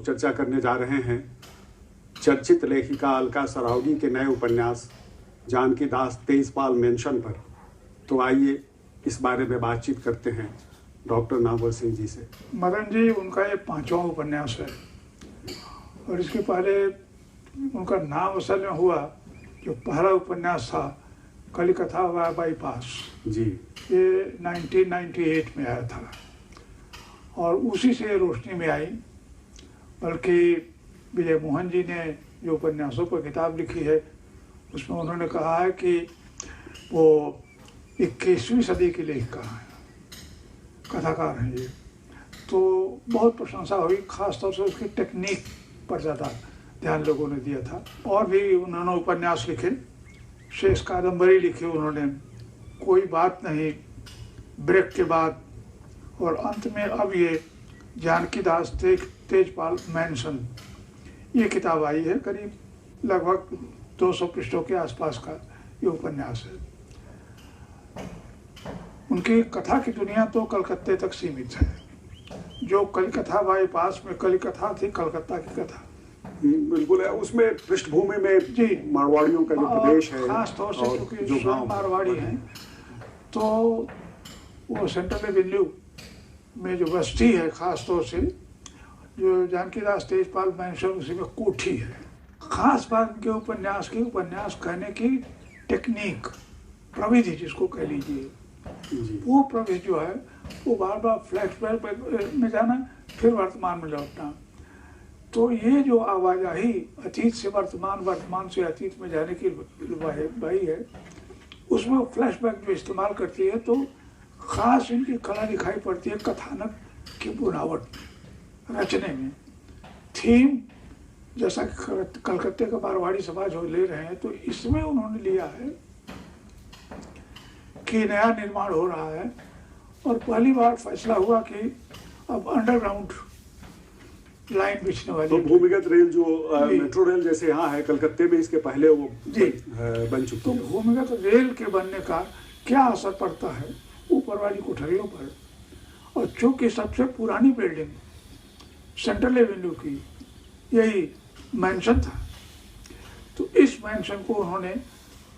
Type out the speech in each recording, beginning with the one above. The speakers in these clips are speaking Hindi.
लोग चर्चा करने जा रहे हैं चर्चित लेखिका अलका सरावगी के नए उपन्यास जानकी दास तेजपाल मेंशन पर। तो आइए इस बारे में बातचीत करते हैं डॉक्टर नामवर सिंह जी से। मदन जी, उनका ये 5वां उपन्यास है और इसके पहले उनका नाम असल में हुआ, जो पहला उपन्यास था कलिकथा बाईपास जी, ये 1998 में आया था और उसी से रोशनी में आई। बल्कि विजय मोहन जी ने जो उपन्यासों पर किताब लिखी है उसमें उन्होंने कहा है कि वो 21वीं सदी की लेखिका है, कथाकार हैं ये। तो बहुत प्रशंसा हुई, खासतौर से उसकी टेक्निक पर ज़्यादा ध्यान लोगों ने दिया था। और भी उन्होंने उपन्यास लिखे, शेष कादम्बरी लिखी उन्होंने, कोई बात नहीं, ब्रेक के बाद, और अंत में अब ये जानकी दास तेजपाल मेंशन ये किताब आई है। करीब लगभग 200 पृष्ठों के आसपास का ये उपन्यास है। उनकी कथा की दुनिया तो कलकत्ते तक सीमित है। जो कलिकथा बाईपास में कलिकथा थी, कलकत्ता की कथा बिल्कुल है। उसमें पृष्ठभूमि में जी मारवाड़ियों का जो प्रदेश है, खास तौर से क्योंकि जो मारवाड़ी हैं, तो वो सेंट्रल एवेन्यू में जो बस्ती है, खास तौर से जो जानकी दास तेजपाल मेंशन, उसी में कोठी है। खास बात उनके उपन्यास की, उपन्यास कहने की टेक्निक, प्रविधि जिसको कह लीजिए, वो प्रविधि जो है वो बार बार फ्लैशबैक में जाना, फिर वर्तमान में लौटना। तो ये जो आवाजाही अतीत से वर्तमान, वर्तमान से अतीत में जाने की वाही है, उसमें फ्लैशबैक जो इस्तेमाल करती है, तो ख़ास इनकी कला दिखाई पड़ती है कथानक की बुनावट में, रचने में। थीम जैसा कि कलकत्ते का मारवाड़ी समाज हो ले रहे हैं, तो इसमें उन्होंने लिया है कि नया निर्माण हो रहा है और पहली बार फैसला हुआ कि अब अंडरग्राउंड लाइन बिछने वाली, तो भूमिगत रेल जो मेट्रो रेल जैसे यहाँ है कलकत्ते में, इसके पहले वो बन चुकी तो है। भूमिगत रेल के बनने का क्या असर पड़ता है ऊपर वाली कोठरियों पर। और चूंकि सबसे पुरानी बिल्डिंग सेंट्रल एवेन्यू की यही मेंशन था, तो इस मेंशन को उन्होंने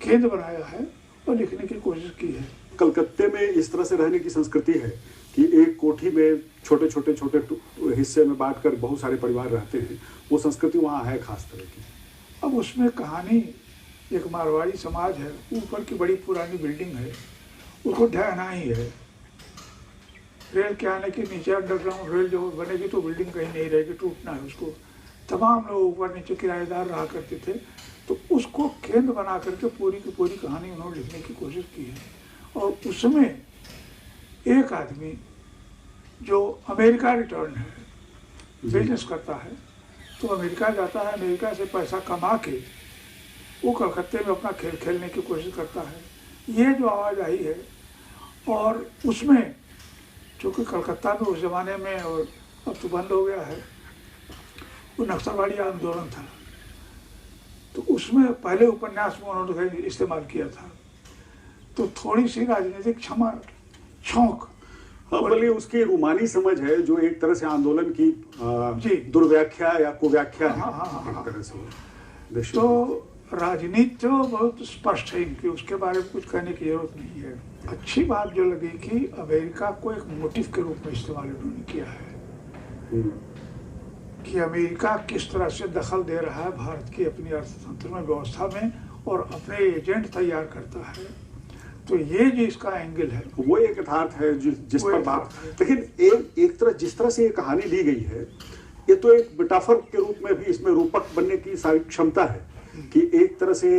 केंद्र बनाया है और लिखने की कोशिश की है। कलकत्ते में इस तरह से रहने की संस्कृति है कि एक कोठी में छोटे छोटे हिस्से में बांटकर बहुत सारे परिवार रहते हैं। वो संस्कृति वहाँ है खास तरह की। अब उसमें कहानी, एक मारवाड़ी समाज है, ऊपर की बड़ी पुरानी बिल्डिंग है, उसको ढहना ही है। रेल के आने के नीचे अंडरग्राउंड रेल जो बनेगी तो बिल्डिंग कहीं नहीं रहेगी, टूटना है उसको। तमाम लोग ऊपर नीचे किराएदार रहा करते थे, तो उसको केंद्र बना करके पूरी की पूरी कहानी उन्होंने लिखने की कोशिश की है। और उसमें एक आदमी जो अमेरिका रिटर्न है, बिजनेस करता है, तो अमेरिका जाता है, अमेरिका से पैसा कमा के वो कलकत्ते में अपना खेल खेलने की कोशिश करता है। ये जो आवाज़ आई है, और उसमें चूँकि कलकत्ता में उस ज़माने में, और अब तो बंद हो गया है, वो नक्सलवाड़ी आंदोलन था, तो उसमें पहले उपन्यास में उन्होंने इस्तेमाल किया था। तो थोड़ी सी राजनीतिक छौंक, बल्कि उसकी रूमानी समझ है जो एक तरह से आंदोलन की दुर्व्याख्या या कुव्याख्या है। तो राजनीति तो बहुत स्पष्ट है इनकी, उसके बारे में कुछ कहने की जरूरत नहीं है। अच्छी बात जो लगी कि अमेरिका को एक मोटिव के रूप में इस्तेमाल उन्होंने किया है कि अमेरिका किस तरह से दखल दे रहा है भारत की अपनी अर्थतंत्र में, व्यवस्था में, और अपने एजेंट तैयार करता है। तो ये जो इसका एंगल है, वो एक यथार्थ है जिस पर बात। लेकिन एक तरह जिस तरह से ये कहानी ली गई है, ये तो एक मेटाफर के रूप में भी इसमें रूपक बनने की सारी क्षमता है कि एक तरह से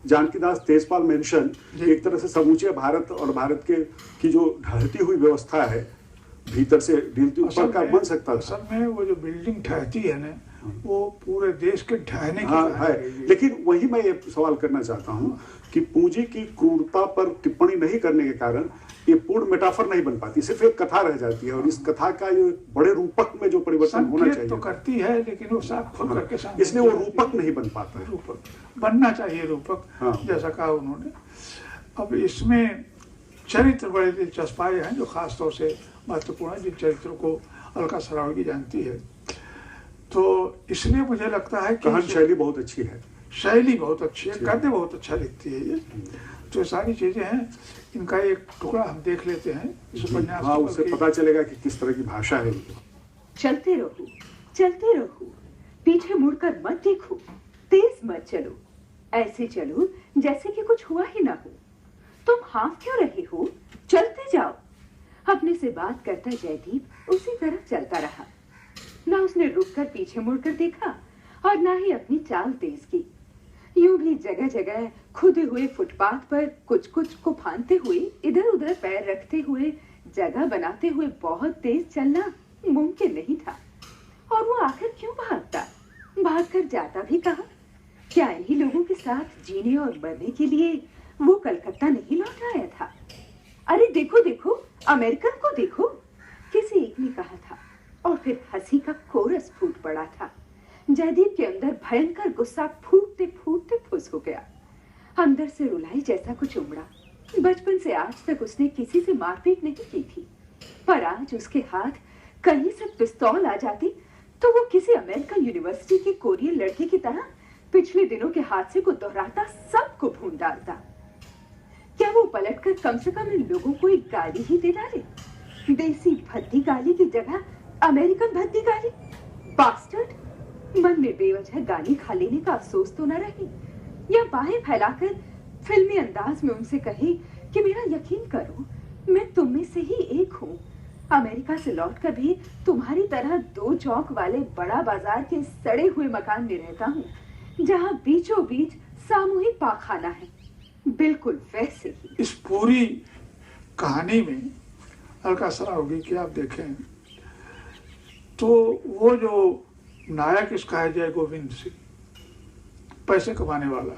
जानकी दास तेजपाल मेंशन एक तरह से समूचे भारत और भारत के की जो ढहती हुई व्यवस्था है, भीतर से ढीलती ऊपर का बन सकता है। असल में वो जो बिल्डिंग ढहती है ना, वो पूरे देश के ढहने की है। लेकिन वही मैं ये सवाल करना चाहता हूँ कि पूंजी की क्रूरता पर टिप्पणी नहीं करने के कारण ये पूर्ण मेटाफर नहीं बन पाती, सिर्फ एक कथा रह जाती है। और इस कथा का ये बड़े रूपक में जो परिवर्तन होना चाहिए तो करती है, लेकिन वो साफ खुल करके सामने, इसलिए वो रूपक नहीं बन पाता है। रूपक बनना चाहिए, रूपक जैसा कहा उन्होंने। अब इसमें चरित्र बड़े दिलचस्प आए हैं जो खास तौर से महत्वपूर्ण है, जिन चरित्रों को अलका सरावगी जानती है। तो इसलिए मुझे लगता है कि कहान शैली बहुत अच्छी है, शैली बहुत अच्छी है, गद्य बहुत अच्छा लिखती है ये। तो ये सारी चीजें हैं, इनका एक टुकड़ा हम देख लेते हैं इस उपन्यास हाँ, उससे पता चलेगा कि किस तरह की भाषा है उनकी। चलते रहो, पीछे मुड़कर मत देखो, तेज मत चलो, ऐसे चलो जैसे कि कुछ हुआ ही ना हो। तुम हाँफ क्यों रहे हो, चलते जाओ। अपने से बात करता जयदीप उसी तरफ चलता रहा। ना उसने रुककर पीछे मुड़कर देखा और ना ही अपनी चाल तेज की। यूं भी जगह जगह खुदे हुए फुटपाथ पर कुछ कुछ को फांदते हुए, इधर उधर पैर रखते हुए, जगह बनाते हुए बहुत तेज चलना मुमकिन नहीं था। और वो आखिर क्यों भागकर जाता भी कहाँ? क्या इन्हीं लोगों के साथ जीने और मरने के लिए वो कलकत्ता नहीं लौट आया था? अरे देखो देखो, अमेरिकन को देखो, किसी एक ने कहा था, और फिर हंसी का कोरस फूट पड़ा था। जयदीप के अंदर भयंकर गुस्सा फूटते फूटते फुस हो गया। अंदर से रुलाई जैसा कुछ उमड़ा। बचपन से आज तक उसने किसी से मारपीट नहीं की थी, पर आज उसके हाथ कहीं से पिस्तौल आ जाती तो वो किसी अमेरिकन यूनिवर्सिटी के कोरियन लड़के की तरह पिछले दिनों के हादसे को दोहराता, सबको भून डालता। क्या वो पलटकर कम से कम इन लोगों को एक गाली ही दे डाले? देसी भद्दी गाली की जगह अमेरिकन भद्दी गाली। बास्टर्ड! मन में बेवजह गाली खा लेने का अफसोस तो न रहे, या बाहें फैलाकर फिल्मी अंदाज में उनसे कहे कि मेरा यकीन करो, मैं तुम में से ही एक हूँ। अमेरिका से लौटकर भी तुम्हारी तरह 2 चौक वाले बड़ा बाजार के सड़े हुए मकान में रहता हूँ, जहाँ बीचों बीच सामूहिक पाखाना है, बिल्कुल वैसे ही। इस पूरी कहानी में अलका सरावगी की आप देखें तो वो जो नायक इसका है जय गोविंद सिंह, पैसे कमाने वाला,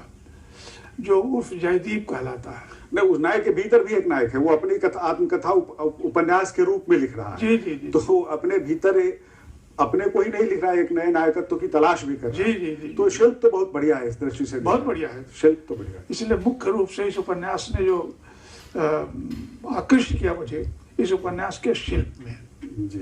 जो उर्फ जयदीप कहलाता है। नहीं, उस नायक के भीतर भी एक नायक है, वो अपनी कथा, आत्मकथा उपन्यास के रूप में लिख रहा है। जी जी जी। तो अपने भीतर अपने को ही नहीं लिख रहा है, एक नए नायकत्व की तलाश भी कर रहा है। जी जी जी। तो शिल्प तो बहुत बढ़िया है, इस दृष्टि से बहुत बढ़िया है, शिल्प तो बढ़िया है। इसलिए मुख्य रूप से इस उपन्यास ने जो आकृष्ट किया मुझे इस उपन्यास के शिल्प में जी।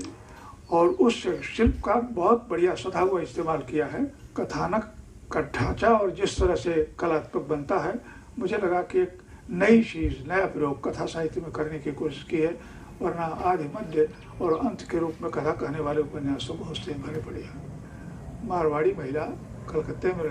और उस शिल्प का बहुत बढ़िया सधा हुआ इस्तेमाल किया है। कथानक का ढांचा और जिस तरह से कलात्मक बनता है, मुझे लगा कि एक नई चीज़, नया प्रयोग कथा साहित्य में करने की कोशिश की है, वरना आदि मध्य और अंत के रूप में कथा कहने वाले उपन्यास तो बहुत से भरे पड़े हैं। मारवाड़ी महिला कलकत्ते में